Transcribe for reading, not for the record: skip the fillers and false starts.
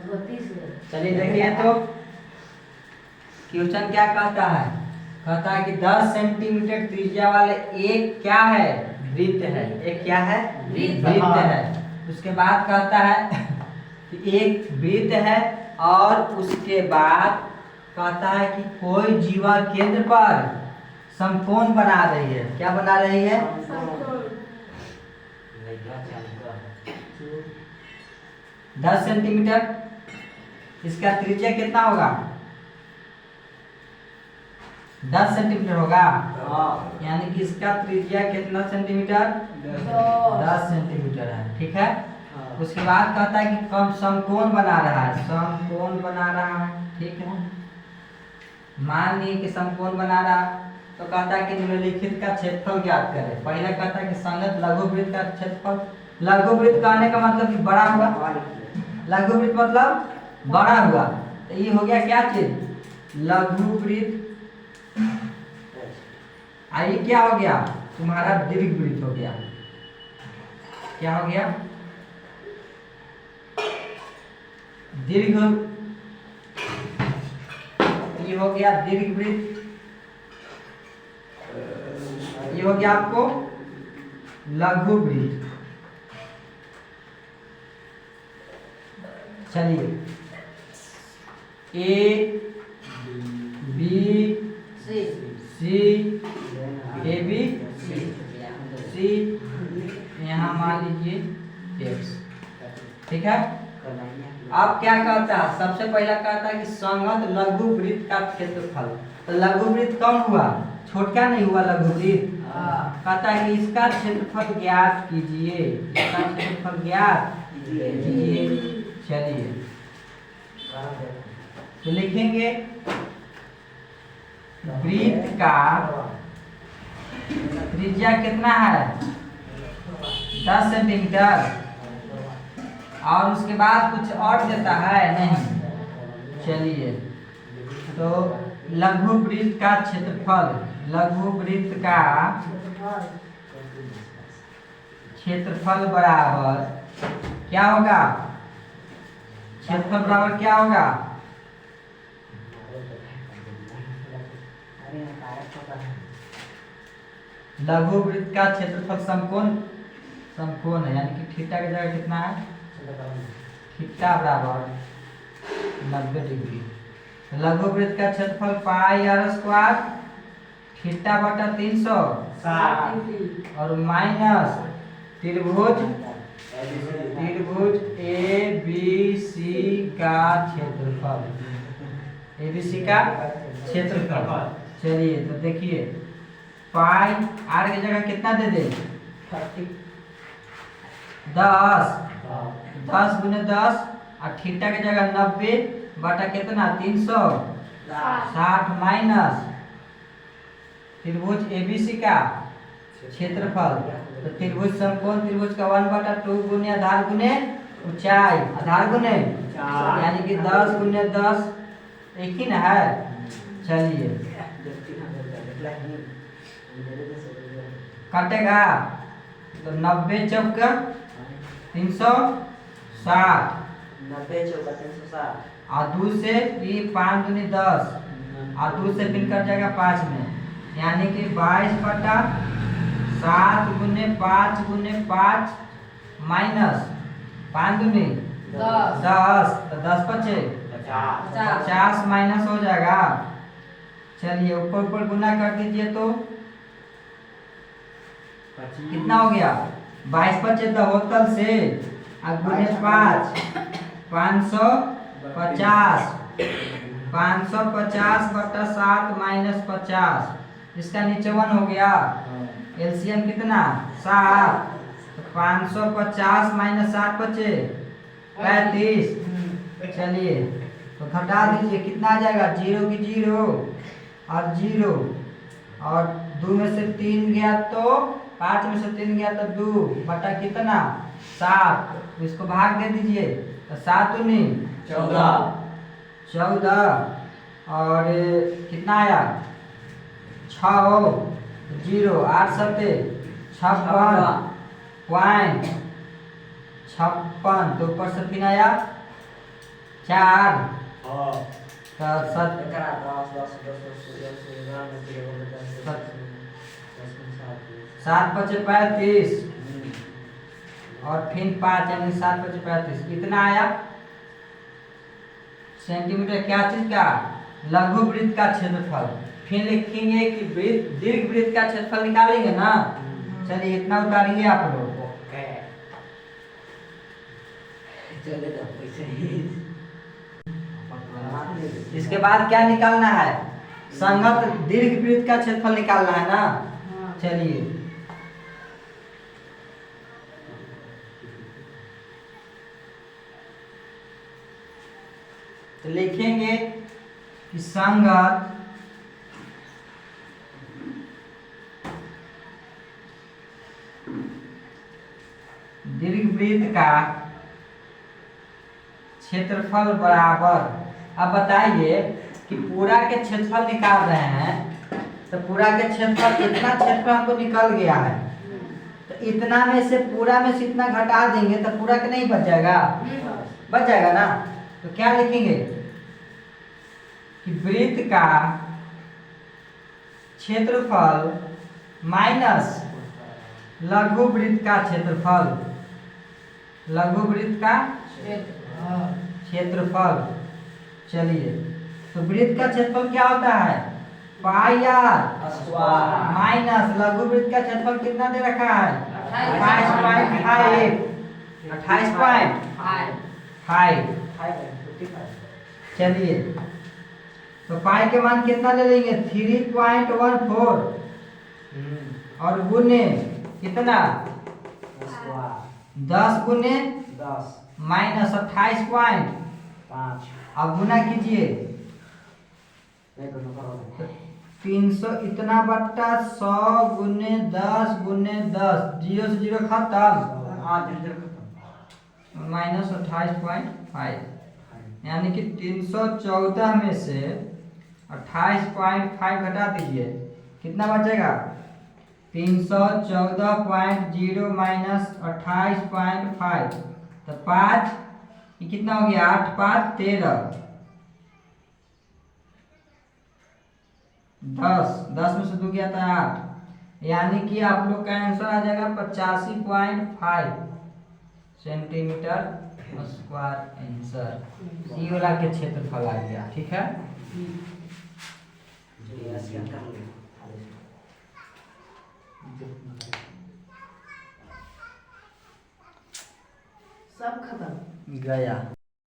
चलिए देखिए तो क्वेश्चन क्या कहता है। कहता है कि 10 सेंटीमीटर त्रिज्या वाले एक क्या है, वृत्त है। एक क्या है, वृत्त है। उसके बाद कहता है कि एक वृत्त है और उसके बाद कहता है कि कोई जीवा केंद्र पर समकोण बना रही है। क्या बना रही है, 10 सेंटीमीटर। इसका त्रिज्या कितना होगा, 10 सेंटीमीटर होगा। यानी कि इसका त्रिज्या कितना सेंटीमीटर, 10 सेंटीमीटर है। ठीक है। उसके बाद कहता है कि कम समकोण बना रहा है, समकोण बना रहा है। ठीक है। मान लीजिए कि समकोण बना रहा, तो कहता है कि निम्नलिखित का क्षेत्रफल ज्ञात करें। पहले कहता है कि संगत लघुवृत्त का क्षेत्रफल। लघुवृत्त कहने का मतलब कि बड़ा हुआ, लघुवृत्त मतलब बड़ा हुआ। तो ये हो गया क्या चीज, लघुवृत्त। ये क्या हो गया, तुम्हारा दीर्घवृत्त हो गया। क्या हो गया, दीर्घ। ये हो गया दीर्घवृत्त। ये हो गया आपको लघुवृत्त। चलिए A B C, A B C, यहाँ मान लीजिए एक्स। ठीक है। अब क्या कहता है, सबसे पहला कहता है कि संगत लघुवृत्त का क्षेत्रफल। तो लघुवृत्त कम हुआ, छोटा नहीं हुआ लघुवृत्त। कहता है कि इसका क्षेत्रफल ज्ञात कीजिए, इसका क्षेत्रफल ज्ञात कीजिए। चलिए तो लिखेंगे वृत्त का त्रिज्या कितना है, 10 सेंटीमीटर। और उसके बाद कुछ और देता है नहीं। चलिए तो लघुवृत्त का क्षेत्रफल, लघुवृत्त का क्षेत्रफल बराबर क्या होगा, क्षेत्रफल बराबर क्या होगा, लघुवृत्त का क्षेत्रफल समकोण, समकोण है। यानी कि थीटा की जगह कितना है, थीटा बराबर 90 डिग्री। लघुवृत्त का क्षेत्रफल पाई आर स्क्वायर थीटा बटा 360 और माइनस त्रिभुज ए बी सी का क्षेत्रफल, ए बी सी का क्षेत्रफल। चलिए तो देखिए पाई आर की जगह कितना दे दे, 10 गुने 10 और थीटा की जगह 90 बटा कितना 360 माइनस त्रिभुज एबीसी का क्षेत्रफल। तो त्रिभुज समकोण त्रिभुज का 1/2 गुने आधार गुने ऊंचाई, आधार गुने यानी कि 10 गुने 10 एक ही ना है। चलिए कटेगा तो 90 चौका 360, 90 चौका 360 और 2 से ये 5 दूनी 10 और 2 से पिन कट जाएगा 5 में, यानी कि 22 बटा 7 गुने 5 गुने 5 माइनस 5 दूनी 10 तो 10 बचे 50 माइनस हो जाएगा। चलिए ऊपर ऊपर गुना कर दीजिए तो कितना हो गया, 22 बचे होतल से और गुने 5 550, 550 बटा 7 माइनस 50, इसका नीचे 1 हो गया। एलसीएम कितना 7, तो 550 माइनस 7 बचे 35। चलिए तो घटा दीजिए कितना आ जाएगा, 0 की 0 और 0 और 2 में से 3 गया तो 5 में से 3 गया तो 2 बटा कितना 7, इसको भाग दे दीजिए तो 7 दूनी 14 और कितना आया 6 0 8 सत्ते 56.56, तो ऊपर से फिर आया 4 हाँ तो 7 एकरा 10 10 10 10 11 7 5 35 और फिर 5 यानी 7 5 35 कितना आया सेंटीमीटर? क्या चीज का? लघु वृत्त का क्षेत्रफल। फिर लिखेंगे कि वृत्त दीर्घ वृत्त का क्षेत्रफल निकालेंगे ना। चलिए इतना उतारिए आप लोग। ओके चले तो पैसे ही इसके बाद क्या निकालना है? संगत दीर्घ वृत्त का क्षेत्रफल निकालना है ना। चलिए तो लिखेंगे कि संगत दीर्घवृत्त का क्षेत्रफल बराबर। अब बताइए कि पूरा के क्षेत्रफल निकाल रहे हैं तो पूरा के क्षेत्रफल इतना क्षेत्रफल हमको निकल गया है तो इतना में से पूरा में से इतना घटा देंगे तो पूरा के नहीं बच जाएगा? बच जाएगा ना। तो क्या लिखेंगे कि वृत्त का क्षेत्रफल माइनस लघु वृत्त का क्षेत्रफल। लघु वृत्त का क्षेत्रफल। चलिए तो वृत्त का क्षेत्रफल क्या होता है? पाई आर स्क्वायर माइनस लघु वृत्त का क्षेत्रफल कितना दे रखा है? 28.5 28.5। चलिए तो पाई के मान कितना ले लेंगे? 3.14 और गुने कितना? 10 गुने 10 माइनस 28.5। 5 अब गुना कीजिए 300 इतना बट्टा 100 गुने 10 गुने 10 जीरो से जीरो खत्म। माइनस 28.5 यानी कि 314 में से 28.5 घटा दीजिए कितना बचेगा? 314.0 माइनस 28.5 तो 5 ये कितना हो गया? 8 5 13 10 में से 2 गया था 8 यानी कि आप लोग का आंसर आ जाएगा 85.5 सेंटीमीटर स्क्वायर आंसर। सी वाला के क्षेत्रफल आ गया। ठीक है सब खत्म गया।